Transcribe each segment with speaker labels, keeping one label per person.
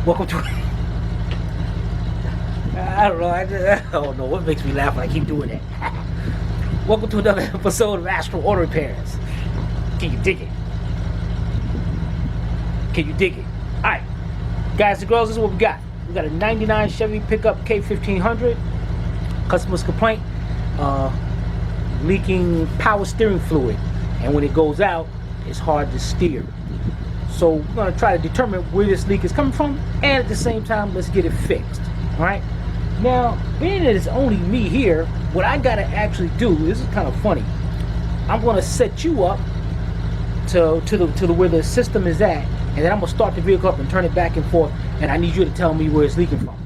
Speaker 1: Welcome to... I don't know, I don't know what makes me laugh when I keep doing that. Welcome to another episode of Astro Auto Repairs. Can you dig it? Can you dig it? Alright, guys and girls, this is what we got. We got a 99 Chevy pickup K1500. Customer's complaint, leaking power steering fluid. And when it goes out, it's hard to steer. So we're going to try to determine where this leak is coming from, and at the same time, let's get it fixed. Alright? Now, being that it's only me here, what I got to actually do, this is kind of funny. I'm going to set you up to where the system is at, and then I'm going to start the vehicle up and turn it back and forth, and I need you to tell me where it's leaking from.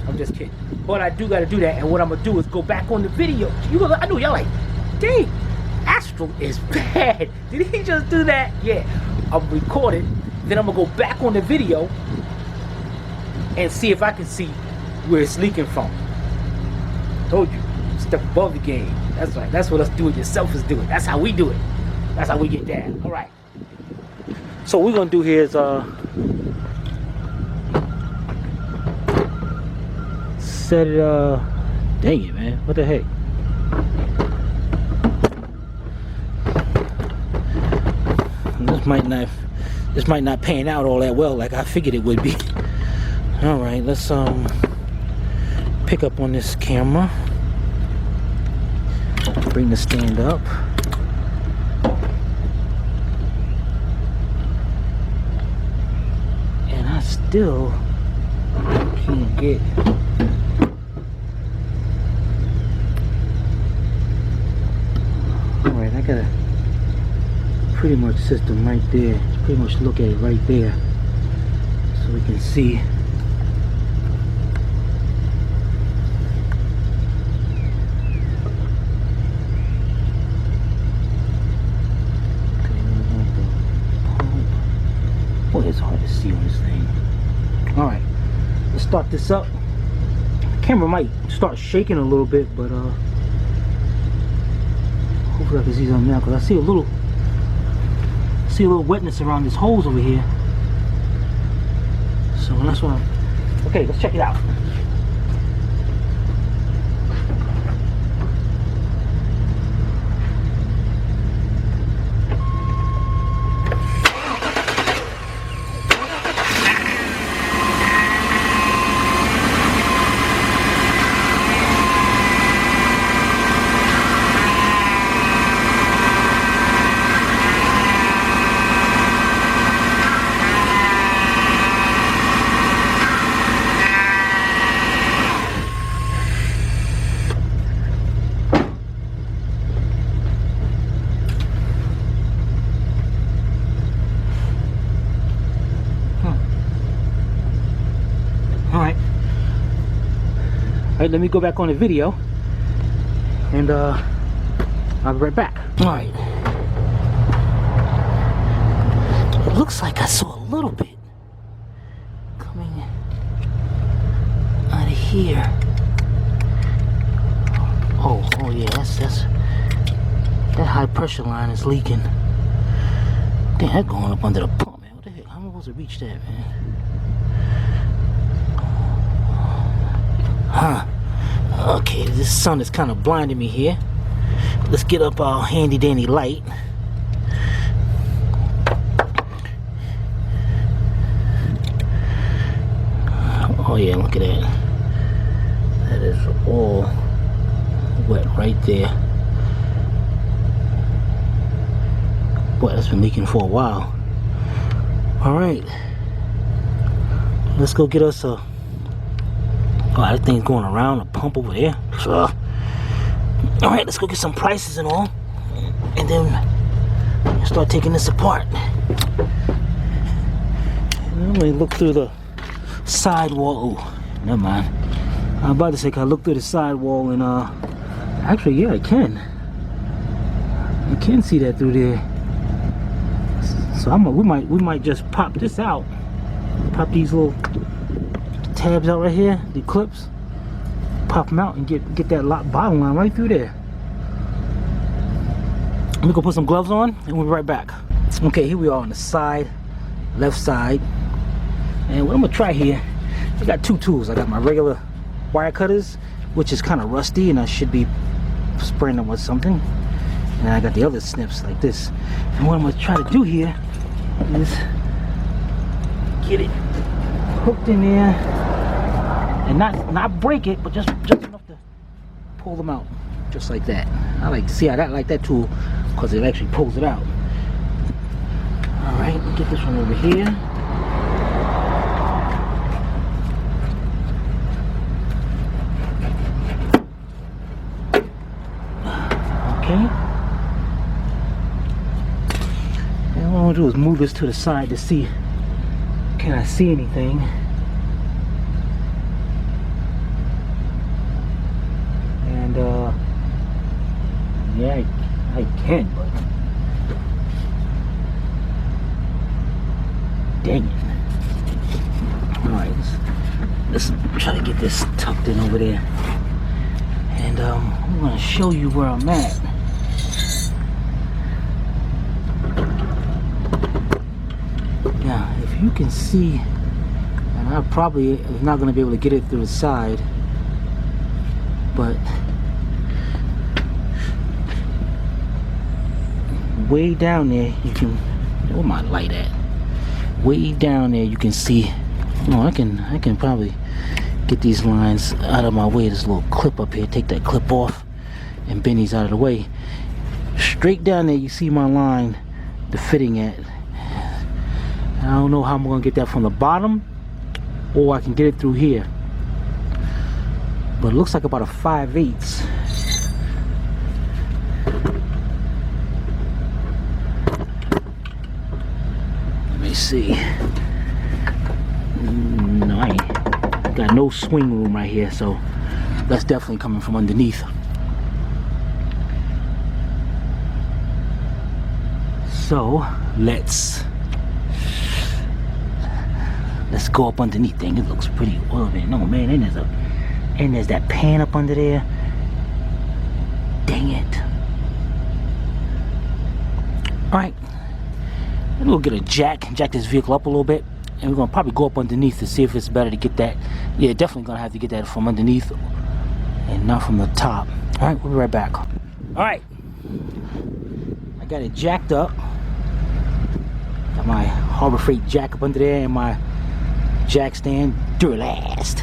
Speaker 1: I'm just kidding. But I do got to do that, and what I'm going to do is go back on the video. I know y'all like, dang, Astro is bad. Did he just do that? Yeah. I'll record it, then I'm going to go back on the video and see if I can see where it's leaking from. Told you, step above the game. That's right. That's what us do-it-yourself is doing. That's how we do it. That's how we get down. All right. So what we're going to do here is set it, dang it, man. What the heck? This might not pan out all that well like I figured it would be. All right, let's pick up on this camera. Bring the stand up. And I still can't get all right, I gotta pretty much system right there. Pretty much look at it right there so we can see. Boy, it's hard to see on this thing. Alright, let's start this up. The camera might start shaking a little bit, but hopefully I can see something now, because I see a little wetness around this hose over here. So that's what I'm... Okay, let's check it out. Alright, let me go back on the video and I'll be right back. Alright. It looks like I saw a little bit coming out of here. Oh yeah, that's that high pressure line is leaking. Damn, that's going up under the pump, man. What the heck? How am I supposed to reach that, man? Huh. Okay, this sun is kind of blinding me here. Let's get up our handy dandy light. Oh yeah, look at that. That is all wet right there. Boy, that's been leaking for a while. Alright. Let's go get us a... Oh, that thing's going around a pump over there. Alright, let's go get some prices and all. And then start taking this apart. Let me look through the sidewall. Oh, never mind. I'm about to say, can I look through the sidewall and actually, yeah, I can. I can see that through there. So we might just pop this out. Pop these little tabs out right here, the clips, pop them out and get that lock bottom line right through there. Let me go put some gloves on and we'll be right back. Okay, here we are on the side, left side. And what I'm gonna try here, I got two tools. I got my regular wire cutters, which is kind of rusty, and I should be spraying them with something. And I got the other snips like this. And what I'm gonna try to do here is get it hooked in there, and not break it, but just enough to pull them out, just like that. I like to see I like that tool because it actually pulls it out. All right, get this one over here. Okay. And what I'm gonna do is move this to the side to see, can I see anything? And yeah, I can, but dang it. Alright, let's try to get this tucked in over there. And I'm gonna show you where I'm at. Now, if you can see, and I probably am not going to be able to get it through the side, but way down there you can, where my light at? Way down there you can see, oh, I can probably get these lines out of my way. This little clip up here, take that clip off and bend these out of the way. Straight down there you see my line, the fitting at. I don't know how I'm going to get that from the bottom, or I can get it through here. But it looks like about a 5/8. Let me see. No, I ain't got no swing room right here, so that's definitely coming from underneath. So let's go up underneath. Thing, it looks pretty well. No man, and there's that pan up under there. Dang it! All right, and we'll get a jack this vehicle up a little bit, and we're gonna probably go up underneath to see if it's better to get that. Yeah, definitely gonna have to get that from underneath and not from the top. All right, we'll be right back. All right, I got it jacked up. Got my Harbor Freight jack up under there and my jack stand, Duralast.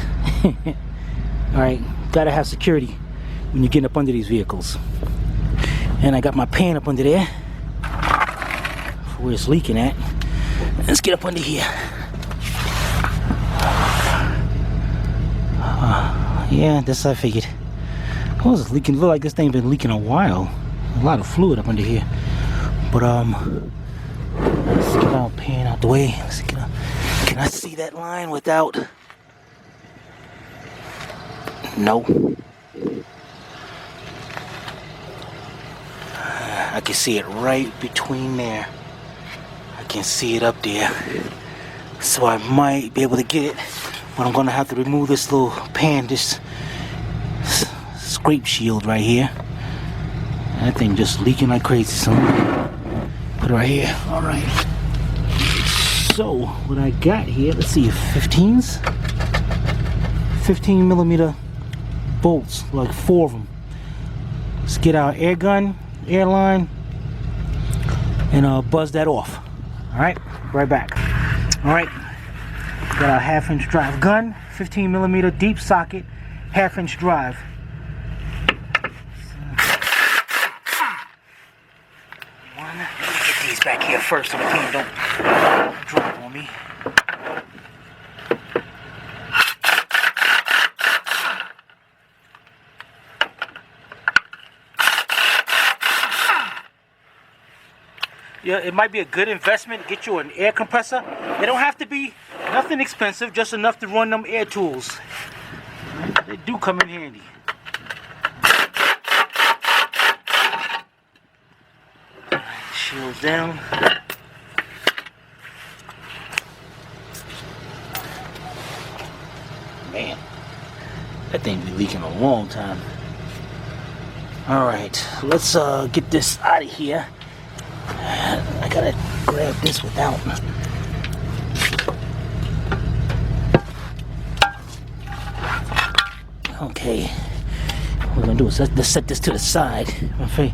Speaker 1: Alright, gotta have security when you're getting up under these vehicles. And I got my pan up under there for where it's leaking at. Let's get up under here. Yeah, that's what I figured. Oh, it's leaking. Look like this thing been leaking a while. A lot of fluid up under here. But let's get our pan out the way. Let's get out. Can I see that line without? No. I can see it right between there. I can see it up there. So I might be able to get it, but I'm gonna have to remove this little pan, this scrape shield right here. That thing just leaking like crazy, so put it right here. All right. So what I got here, let's see, 15s, 15 millimeter bolts, like 4 of them. Let's get our air line, and buzz that off. All right, right back. All right, got our 1/2-inch drive gun, 15 millimeter deep socket, 1/2-inch drive. Let me get these back here first so the pan don't drop on me. Yeah, it might be a good investment to get you an air compressor. They don't have to be nothing expensive, just enough to run them air tools. They do come in handy. Shields down. Man, that thing be leaking a long time. All right, let's get this out of here. I gotta grab this without. Okay. What we're gonna do is let's set this to the side. Okay.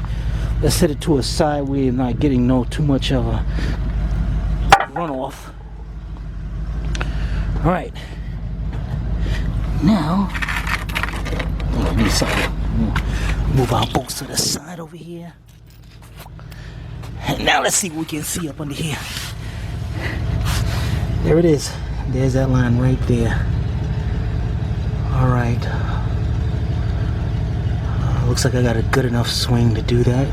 Speaker 1: Let's set it to a side where you're not getting too much of a runoff. All right. Now, I need something. Move our bolts to the side over here. And now let's see what we can see up under here. There it is. There's that line right there. All right. Looks like I got a good enough swing to do that.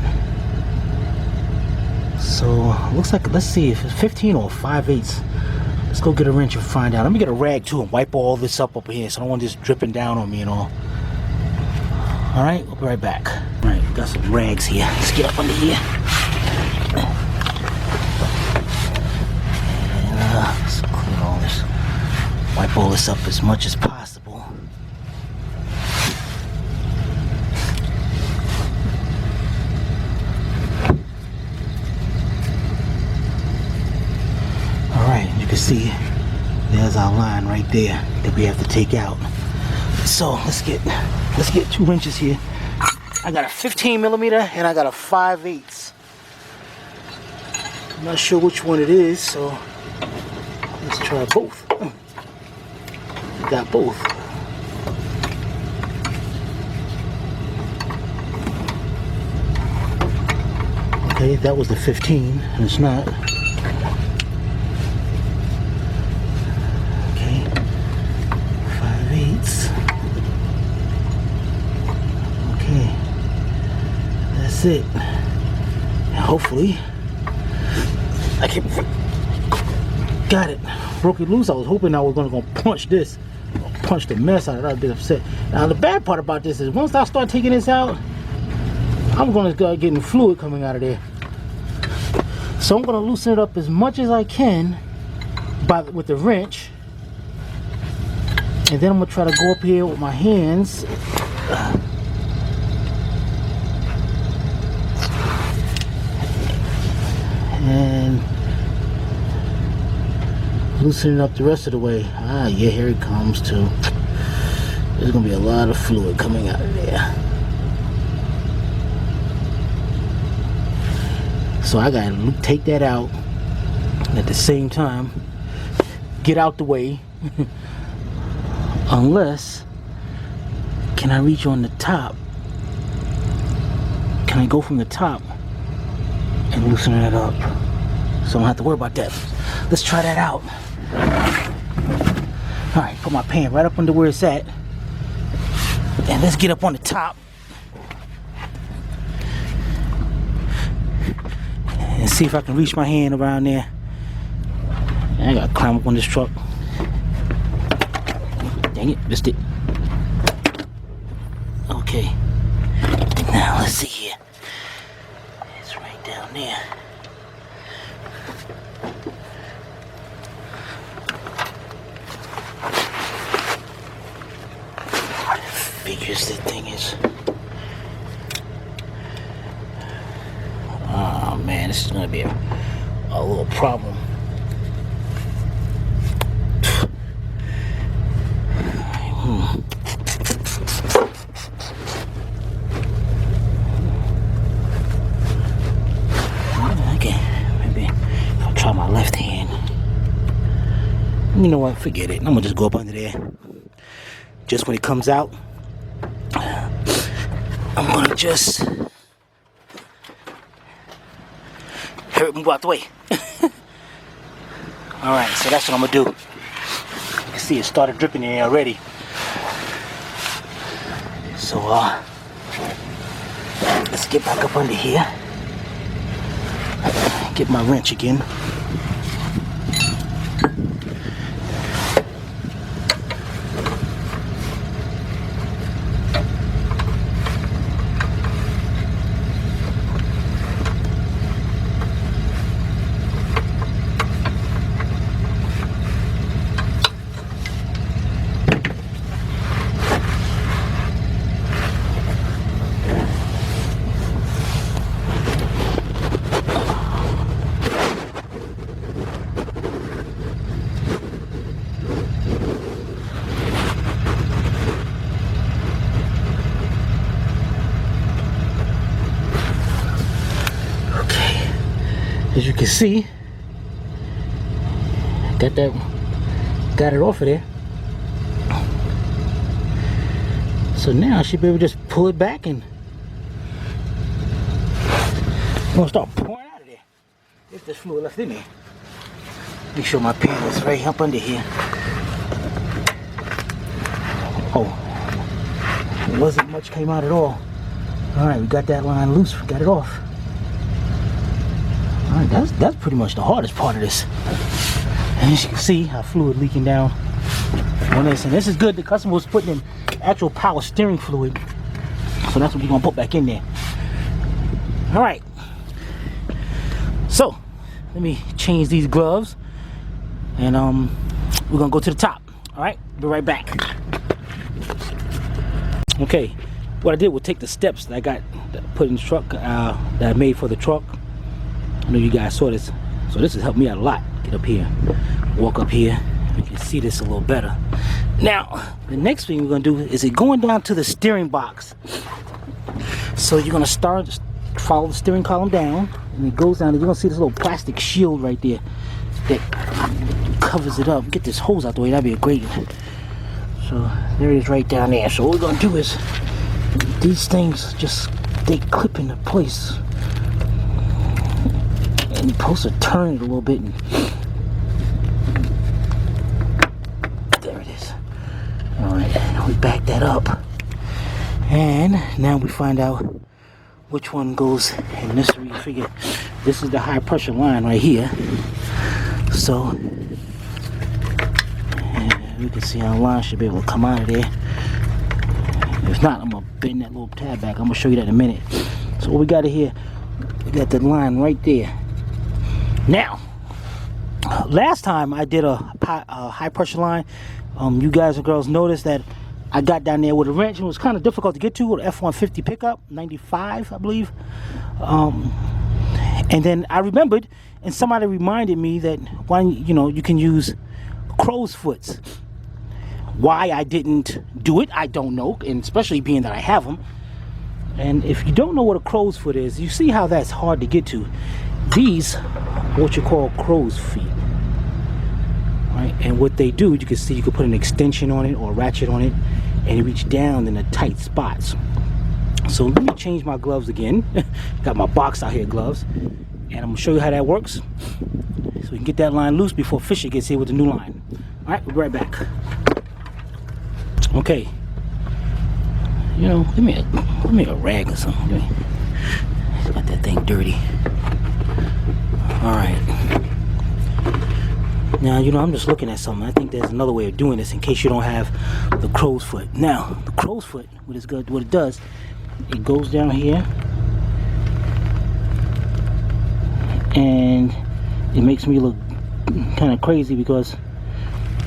Speaker 1: So looks like, let's see if it's 15 or 5/8. Let's go get a wrench and find out. Let me get a rag too and wipe all this up over here so I don't want this dripping down on me and all. All right, we'll be right back. All right, got some rags here. Let's get up under here. And let's clean all this. Wipe all this up as much as possible. You can see there's our line right there that we have to take out. So let's get 2 wrenches here. I got a 15mm and I got a 5/8. I'm not sure which one it is, so let's try both. Got both. Okay, that was the 15 and it's not. 5/8. Okay, that's it. And hopefully I can got it. Broke it loose. I was hoping I was gonna go punch this, punch the mess out of it. I'd be upset. Now the bad part about this is once I start taking this out, I'm gonna start getting fluid coming out of there. So I'm gonna loosen it up as much as I can with the wrench. And then I'm gonna try to go up here with my hands and loosen it up the rest of the way. Ah, yeah, here it comes too. There's gonna be a lot of fluid coming out of there. So I gotta take that out and at the same time get out the way. Unless, can I reach on the top? Can I go from the top and loosen it up? So I don't have to worry about that. Let's try that out. All right, put my pan right up under where it's at. And let's get up on the top. And see if I can reach my hand around there. And I gotta climb up on this truck. Dang it, missed it. Okay. Now let's see here. It's right down there. Figures that thing is. Oh man, this is gonna be a little problem. Okay, maybe I'll try my left hand. You know what? Forget it. I'm gonna just go up under there. Just when it comes out, I'm gonna just hurry, move out the way. All right, so that's what I'm gonna do. You can see it started dripping in already. So let's get back up under here. Get my wrench again. as you can see, got it off of there. So now I should be able to just pull it back, and I'm gonna start pouring out of there if there's fluid left in there. Make sure my pan is right up under here. Oh, it wasn't much came out at all. All right, we got that line loose. We got it off. All right, that's pretty much the hardest part of this. And as you can see, our fluid leaking down on this, and this is good. The customer was putting in actual power steering fluid, so that's what we're gonna put back in there. All right, so let me change these gloves, and we're gonna go to the top. All right, be right back. Okay, what I did was take the steps that I got put in the truck, that I made for the truck. I know you guys saw this, so this has helped me out a lot. Get up here, walk up here, you can see this a little better. Now, the next thing we're gonna do is it going down to the steering box. So you're gonna start, follow the steering column down, and it goes down, and you're gonna see this little plastic shield right there that covers it up. Get this hose out the way, that'd be a great one. So there it is right down there. So what we're gonna do is, these things just, they clip into place. And you're supposed to turn it a little bit, and there it is. Alright, we back that up. And now we find out which one goes in this. We figure this is the high pressure line right here. So you can see our line should be able to come out of there. If not, I'm gonna bend that little tab back. I'm gonna show you that in a minute. So what we got here, we got the line right there. Now, last time I did a high pressure line, you guys and girls noticed that I got down there with a wrench. It was kind of difficult to get to with an F-150 pickup, 95, I believe. And then I remembered, and somebody reminded me that you can use crow's foots. Why I didn't do it, I don't know, and especially being that I have them. And if you don't know what a crow's foot is, you see how that's hard to get to. These are what you call crow's feet. Right? And what they do, you can see, you can put an extension on it or a ratchet on it, and reach down in the tight spots. So let me change my gloves again. Got my box out here gloves, and I'm gonna show you how that works, so we can get that line loose before Fisher gets here with the new line. All right, we'll be right back. Okay. Give me a rag or something. Got that thing dirty. All right. Now, I'm just looking at something. I think there's another way of doing this in case you don't have the crow's foot. Now, the crow's foot, what it does, it goes down here, and it makes me look kind of crazy because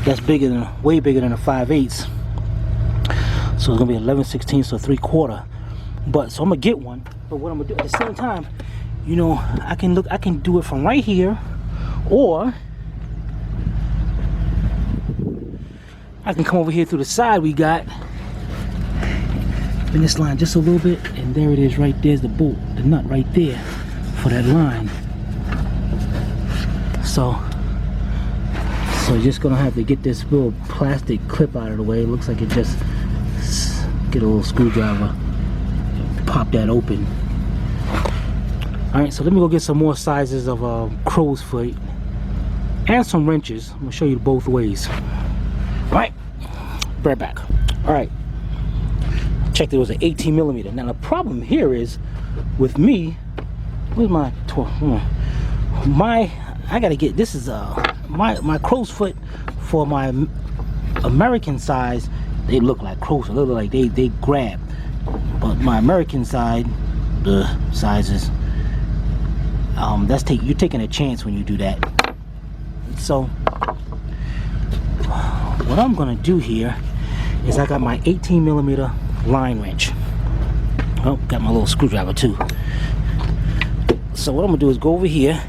Speaker 1: that's way bigger than a 5/8. So it's gonna be 11/16, so 3/4. But so I'm gonna get one. But what I'm gonna do at the same time, I can do it from right here, or I can come over here through the side. We got bend this line just a little bit, and there it is right there's the bolt, the nut right there for that line. So you're just gonna have to get this little plastic clip out of the way. It looks like it just get a little screwdriver, pop that open. All right, so let me go get some more sizes of crow's foot and some wrenches. I'm gonna show you both ways. All right, right back. All right, checked it was an 18mm. Now the problem here is with me, where's my 12? I gotta get, this is my crow's foot for my American size. They look like crow's foot, look like they grab. But my American side, the sizes, you're taking a chance when you do that. So what I'm gonna do here is I got my 18mm line wrench. Oh, got my little screwdriver too. So what I'm gonna do is go over here,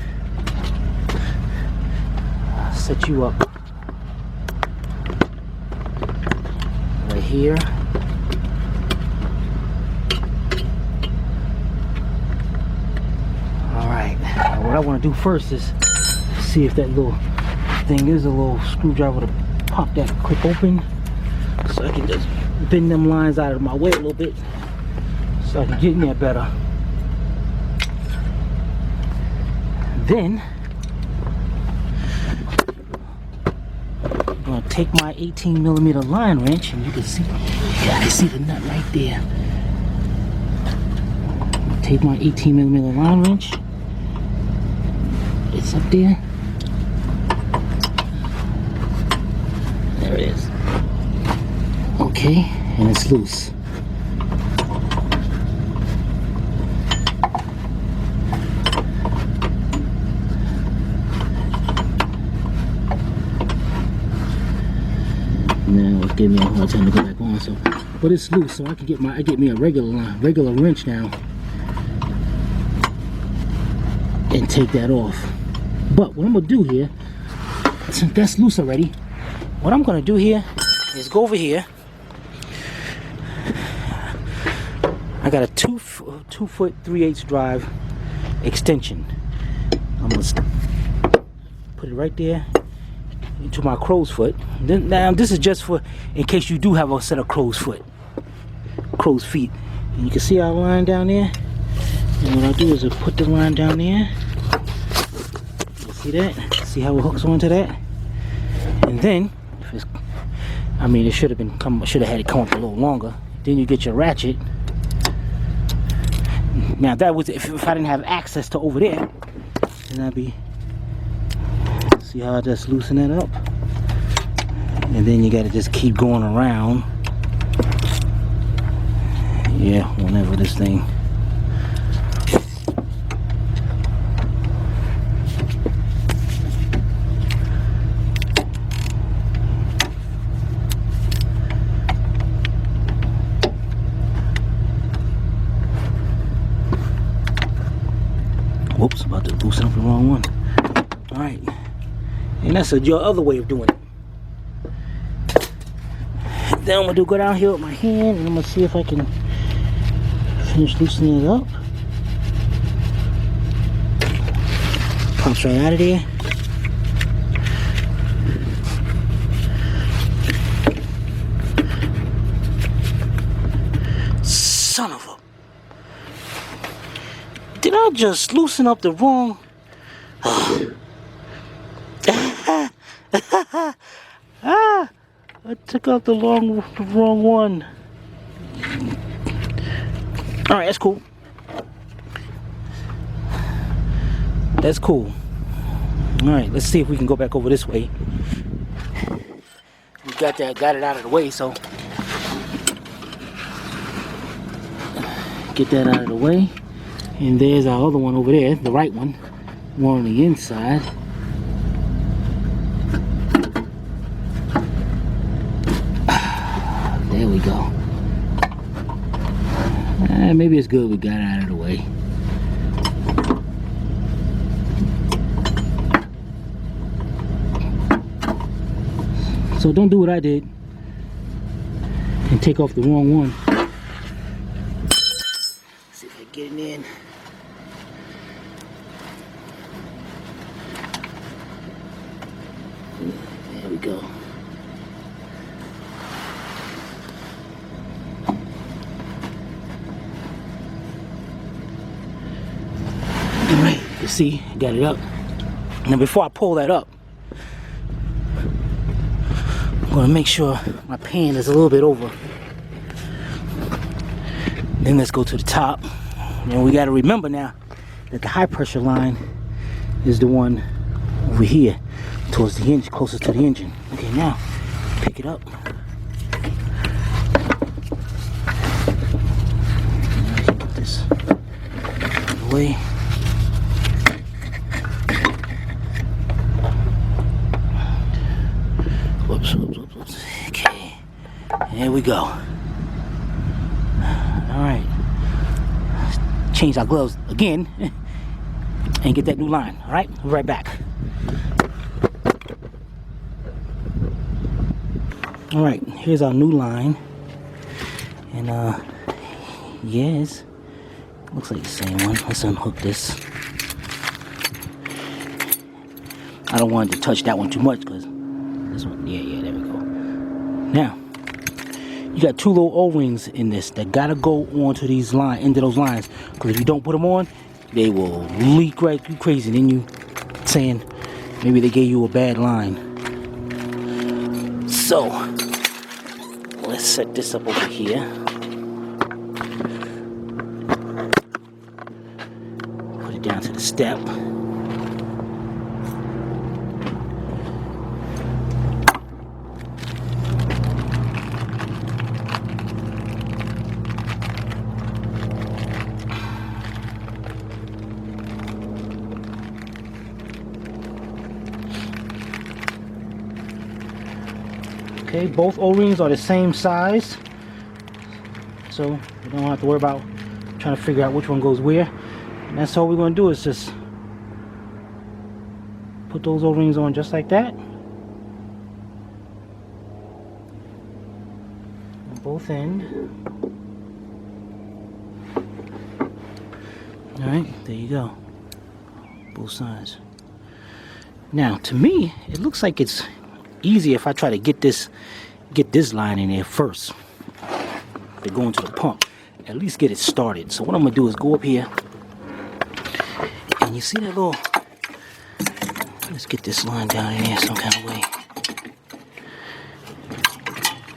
Speaker 1: set you up right here. Alright, what I want to do first is see if that little thing is a little screwdriver to pop that clip open, so I can just bend them lines out of my way a little bit so I can get in there better. Then I'm gonna take my 18mm line wrench, and you can see, yeah, I can see the nut right there. Take my 18mm line wrench. It's up there. There it is. Okay, and it's loose. Now it's giving me a hard time to go back on, so but it's loose, so I can get me a regular wrench now and take that off. But what I'm gonna do here, since that's loose already, what I'm gonna do here is go over here. I got a 2 foot 3/8 drive extension. I'm gonna put it right there into my crow's foot. Then, now this is just for in case you do have a set of crow's feet. And you can see our line down there. And what I'll do is I'll put the line down there. You see that? See how it hooks onto that? And then, if it's, I mean, it should have had it come up a little longer. Then you get your ratchet. Now that was if I didn't have access to over there, then I'd be. See how I just loosen that up? And then you gotta just keep going around. Yeah, whenever this thing. Whoops, about to loosen up the wrong one. Alright. And that's your other way of doing it. Then I'm gonna go down here with my hand, and I'm gonna see if I can finish loosening it up. Pops right out of there. Son of a... Did I just loosen up the wrong... I took out the wrong one. Alright, that's cool. That's cool. Alright, let's see if we can go back over this way. We got it out of the way, so get that out of the way. And there's our other one over there, the right one on the inside. There we go. Maybe it's good we got it out of the way. So don't do what I did and take off the wrong one. Let's see if I can get it in. There we go. Alright, you see, got it up. Now before I pull that up, I'm going to make sure my pan is a little bit over. Then let's go to the top. And we got to remember now that the high pressure line is the one over here towards the hinge, closest to the engine. Okay, now pick it up. Put this away. Whoops. Okay, there we go. Alright, change our gloves again and get that new line. Alright, we'll be right back. Alright, here's our new line. And yes, looks like the same one. Let's unhook this. I don't want to touch that one too much because this one, yeah, there we go. Now, you got 2 little O-rings in this that gotta go onto these into those lines, because if you don't put them on, they will leak right through crazy. Then you saying maybe they gave you a bad line. So let's set this up over here. Put it down to the step. Okay, both O-rings are the same size, so we don't have to worry about trying to figure out which one goes where. And that's all we're going to do is just put those O-rings on just like that. On both ends. Alright, there you go. Both sides. Now, to me, it looks like it's easier if I try to get this line in there first to go into the pump, at least get it started. So what I'm gonna do is go up here, and you see that little, let's get this line down in there some kind of way.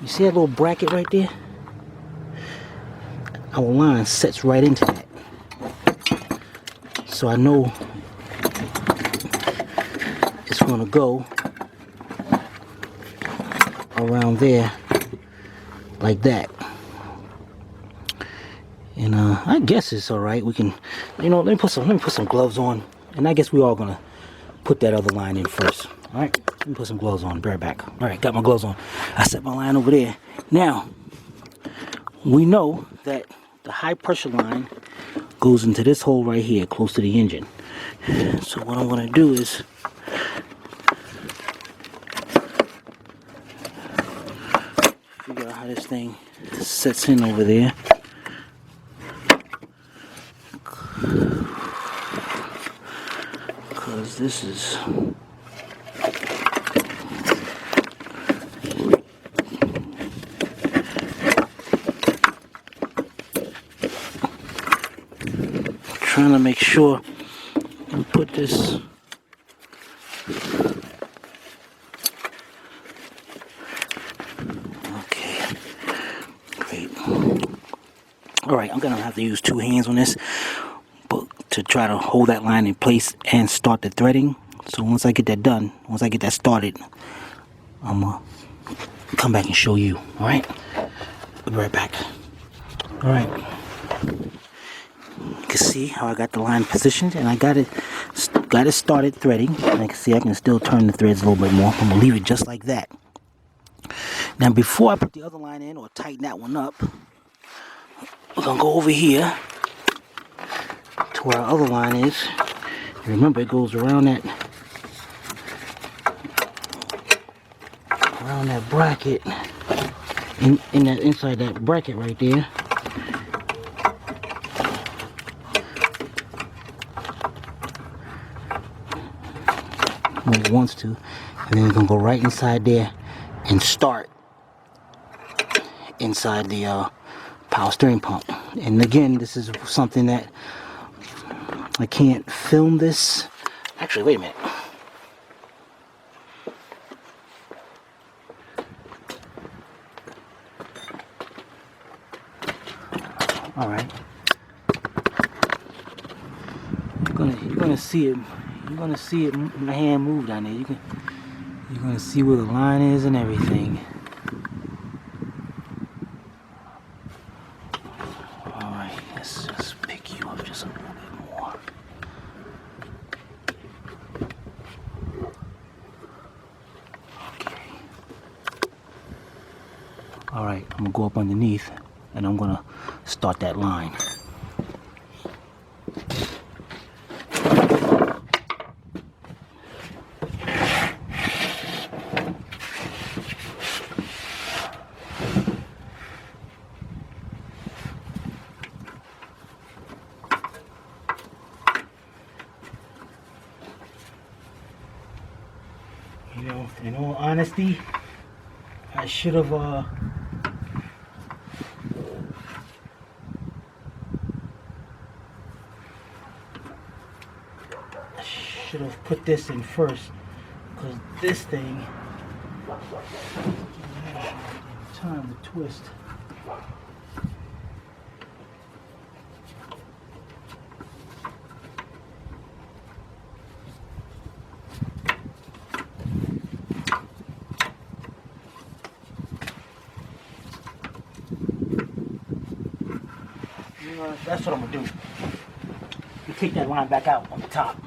Speaker 1: You see that little bracket right there? Our line sets right into that, so I know it's gonna go around there like that. And I guess it's all right. We can, you know, let me put some gloves on, and I guess we all gonna put that other line in first. All right, let me put some gloves on. Be right back. All right, got my gloves on. I set my line over there. Now we know that the high pressure line goes into this hole right here, close to the engine. So what I'm gonna do is figure out how this thing sets in over there. Because this is trying to make sure we put this Alright, I'm going to have to use 2 hands on this to try to hold that line in place and start the threading. So once I get that done, once I get that started, I'm going to come back and show you. Alright? I'll be right back. Alright. You can see how I got the line positioned, and I got it started threading. And I can see I can still turn the threads a little bit more. I'm going to leave it just like that. Now before I put the other line in or tighten that one up, we're going to go over here to where our other line is. Remember, it goes around that bracket, inside that bracket right there. When it wants to, and then we're going to go right inside there and start inside the power steering pump. And again, this is something that I can't film this. Actually, wait a minute. All right. You're gonna see it. You're gonna see it. My hand move down there. You're gonna see where the line is and everything. All right. Let's just pick you up just a little bit more. Okay. All right. I'm gonna go up underneath, and I'm gonna start that line. twisty. I should have put this in first, because this thing time to twist. That's what I'm gonna do. You take that line back out on the top.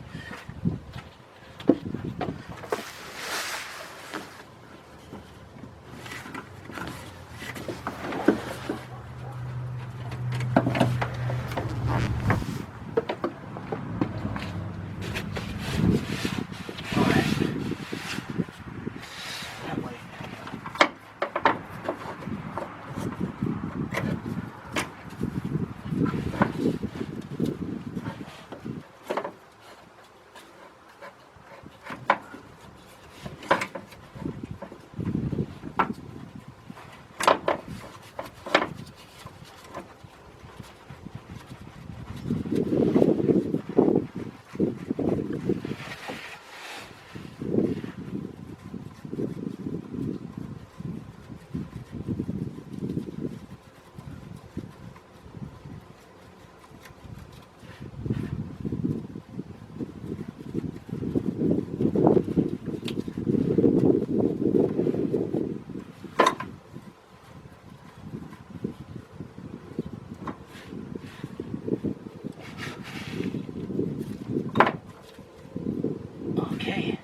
Speaker 1: Okay.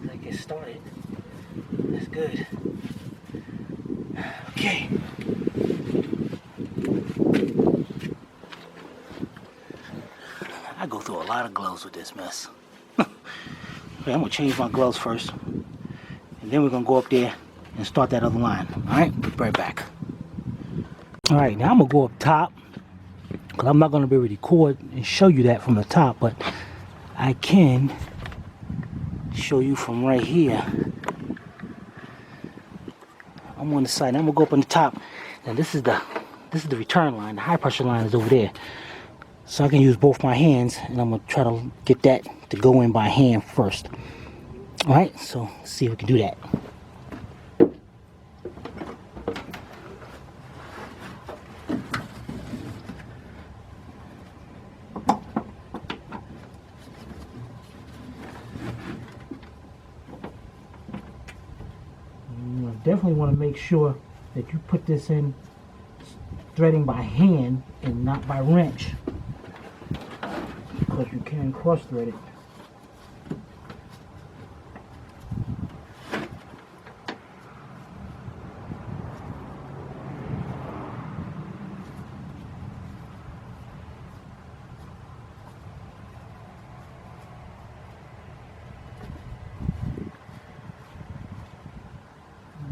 Speaker 1: Let's get started. That's good. Okay. I go through a lot of gloves with this mess. Okay, I'm gonna change my gloves first, and then we're gonna go up there and start that other line. All right, be right back. All right, now I'm gonna go up top, because I'm not gonna be able to record and show you that from the top, but I can show you from right here. I'm on the side. Now I'm gonna go up on the top. Now this is the return line. The high pressure line is over there. So I can use both my hands, and I'm gonna try to get that to go in by hand first. All right, so let's see if we can do that. You definitely want to make sure that you put this in threading by hand and not by wrench, because you can cross thread it.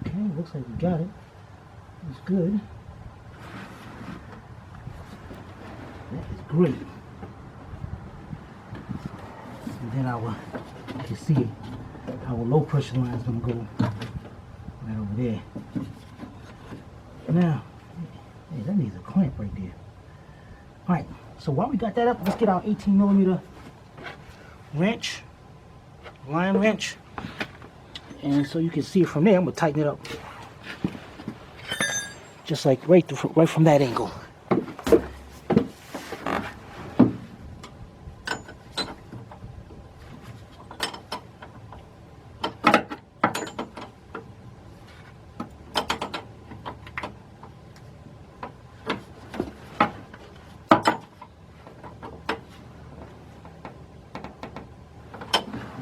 Speaker 1: Okay, looks like we got it. It's good. That is great. And then you can see our low pressure line is going to go right over there. Now, hey, that needs a clamp right there. Alright, so while we got that up, let's get our 18mm wrench, line wrench. And so you can see it from there. I'm going to tighten it up. Just like right from that angle.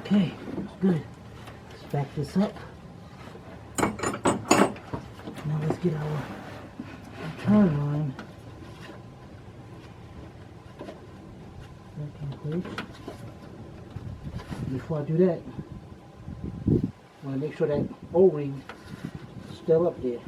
Speaker 1: Okay, good. Let's back this up. Now let's get our return line back in place. Before I do that, I want to make sure that O-ring is still up there.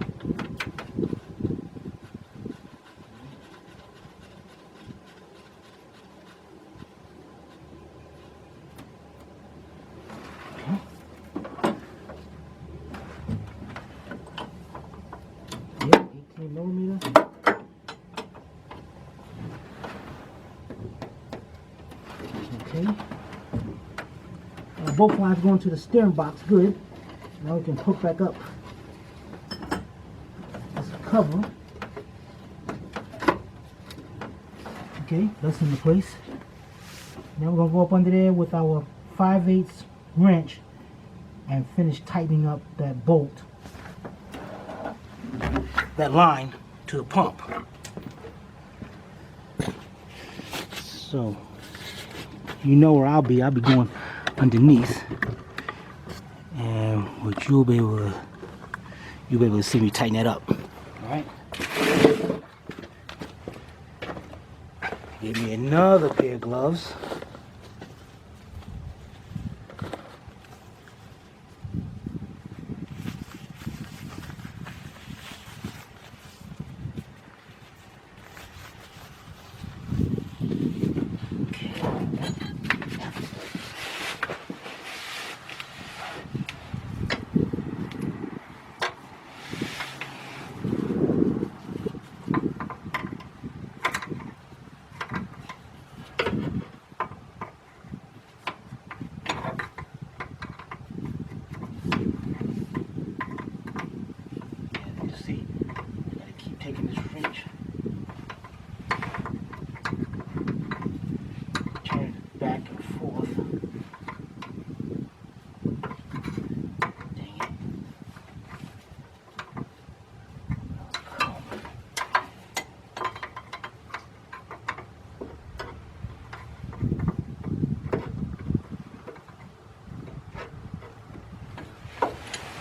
Speaker 1: both lines going to the steering box. Good. Now we can hook back up this cover. Okay, that's into place. Now we're going to go up under there with our 5/8 wrench and finish tightening up that bolt, that line to the pump. So, you know where I'll be going underneath, and what you'll be able to see me tighten that up. All right. Give me another pair of gloves. See, gotta keep taking this wrench, turn it back and forth. Dang it.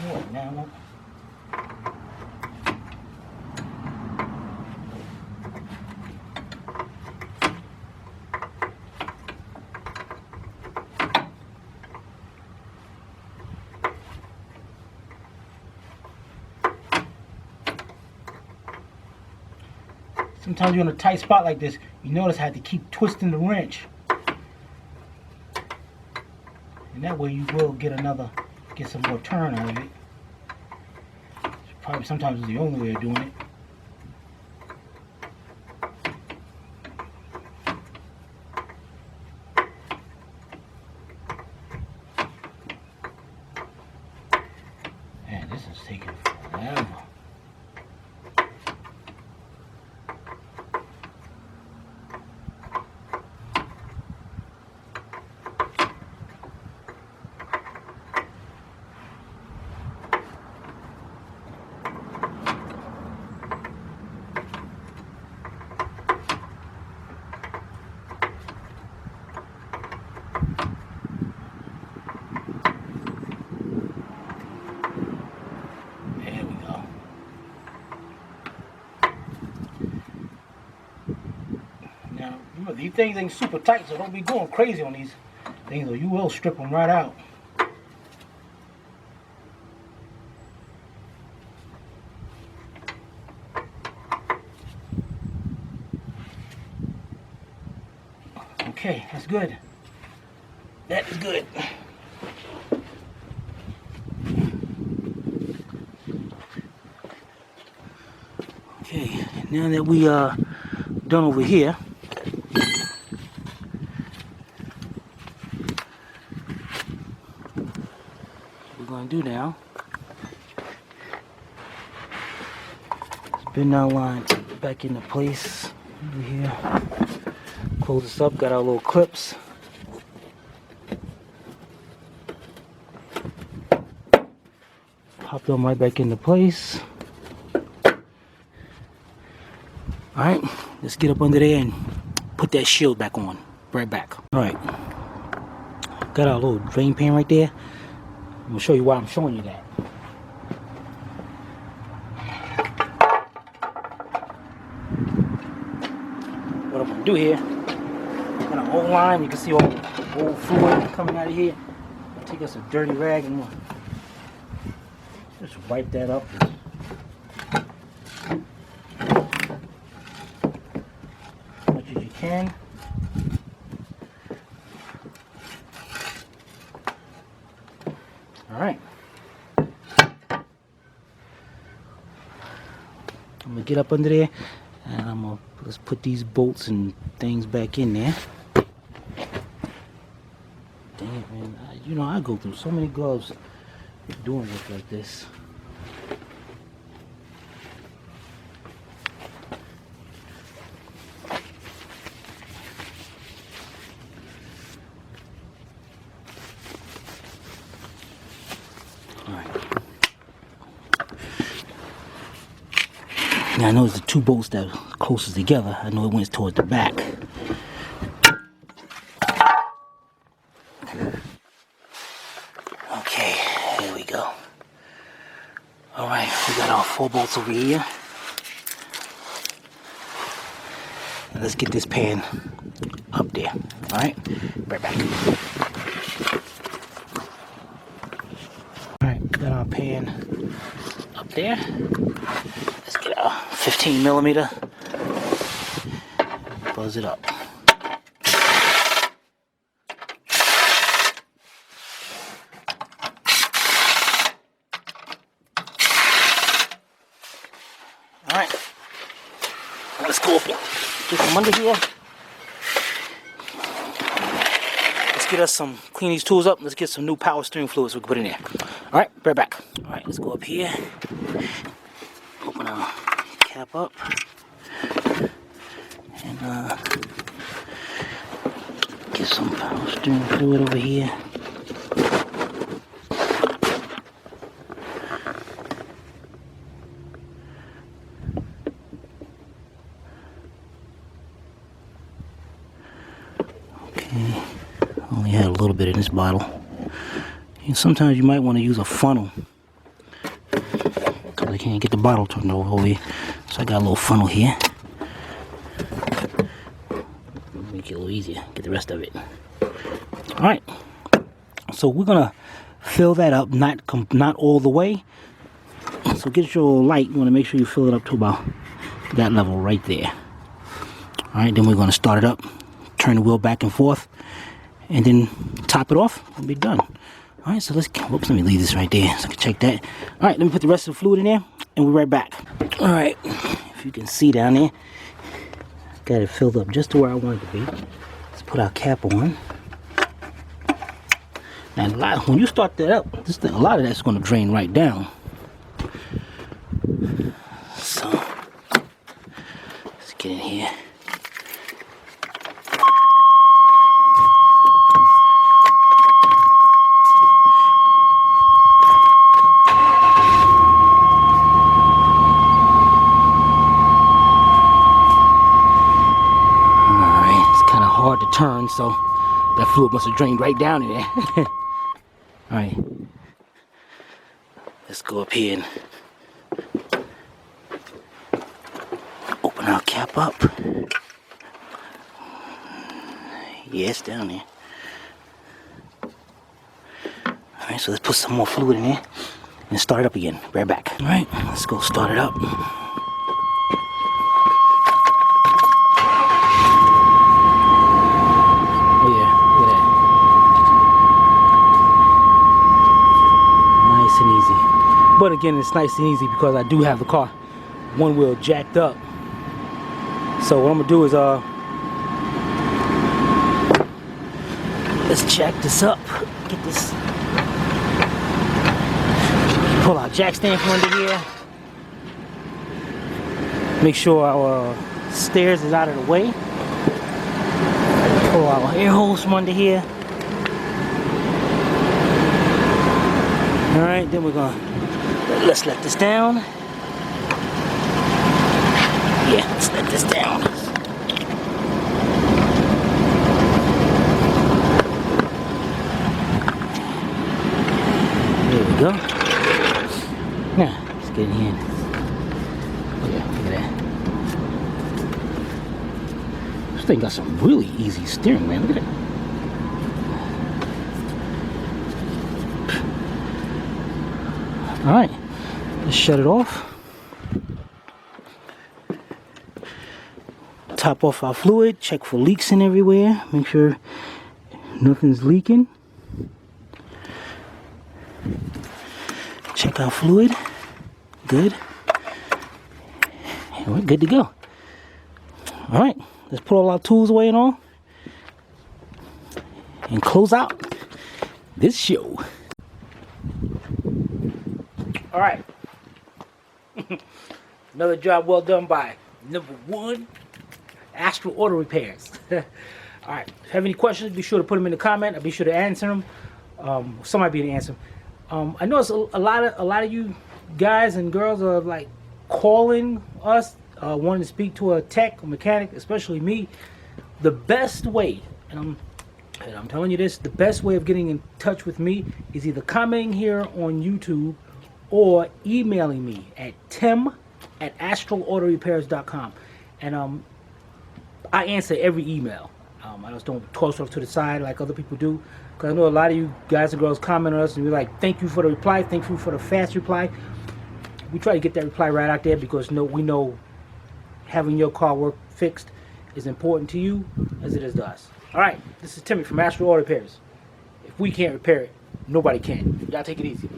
Speaker 1: What now? Sometimes you're in a tight spot like this, you notice I had to keep twisting the wrench. And that way you will get some more turn out of it. Probably sometimes it's the only way of doing it. Man, this is taking forever. Now, remember, these things ain't super tight, so don't be going crazy on these things, or you will strip them right out. Okay, that's good. That is good. Okay, now that we are done over here, what we're going to do now, spin our line back into place over here. Close this up, got our little clips. Pop them right back into place. Alright, let's get up under there and put that shield back on. Right back. Alright. Got our little drain pan right there. I'm going to show you why I'm showing you that. What I'm going to do here, got our old line, you can see all the old fluid coming out of here. Take us a dirty rag and we'll just wipe that up. As much as you can. Alright. I'm gonna get up under there and I'm gonna let's put these bolts and things back in there. Dang it, man. you know, I go through so many gloves doing work like this. Now I know it's the two bolts that are closest together. I know it went towards the back. Okay, here we go. Alright, we got our 4 bolts over here. And let's get this pan up there. Alright, right back. Alright, got our pan up there. Let's get our 15mm, buzz it up. Alright, let's go get some under here. Let's get us some, clean these tools up. Let's get some new power steering fluids we can put in there. Alright, right back. Alright, let's go up here. Open our cap up and get some power steering fluid over here. Okay, only had a little bit in this bottle. And sometimes you might want to use a funnel. I can't get the bottle turned over here, so I got a little funnel here. Make it a little easier, get the rest of it. Alright, so we're gonna fill that up, not all the way. So get your light, you want to make sure you fill it up to about that level right there. Alright, then we're gonna start it up, turn the wheel back and forth, and then top it off and be done. Alright, so let's, whoops, let me leave this right there so I can check that. Alright, let me put the rest of the fluid in there and we'll be right back. Alright, if you can see down there, got it filled up just to where I want it to be. Let's put our cap on. Now, when you start that up, this thing, a lot of that's going to drain right down. So, let's get in here. Hard to turn, so that fluid must have drained right down in there. Alright, let's go up here and open our cap up. Yeah, it's down there. Alright, so let's put some more fluid in there and start it up again. Right back. Alright, let's go start it up. But again, it's nice and easy because I do have the car one wheel jacked up. So what I'm gonna do is let's jack this up. Get this. Pull our jack stand from under here. Make sure our stairs is out of the way. Pull our air hose from under here. All right, then we're gonna. Let's let this down. Yeah, let's let this down. There we go. Now, let's get in here. Oh yeah, look at that. This thing got some really easy steering, man. Look at it. All right. Let's shut it off. Top off our fluid, check for leaks in everywhere, make sure nothing's leaking. Check our fluid. Good. And we're good to go. Alright, let's put all our tools away and all. And close out. this show. All right. Another job well done by number one, Astral Auto Repairs. All right. If you have any questions, be sure to put them in the comment. I'll be sure to answer them. Somebody be able to answer them. I know it's a lot of you guys and girls are like calling us, wanting to speak to a tech, a mechanic, especially me. The best way, and I'm telling you this, the best way of getting in touch with me is either commenting here on YouTube or emailing me at tim@astralautorepairs.com. And I answer every email. I just don't toss off to the side like other people do, because I know a lot of you guys and girls comment on us and be like, thank you for the reply, thank you for the fast reply. We try to get that reply right out there because we know having your car work fixed is important to you as it is to us. All right, this is Timmy from Astral Auto Repairs. If we can't repair it, nobody can. Y'all take it easy.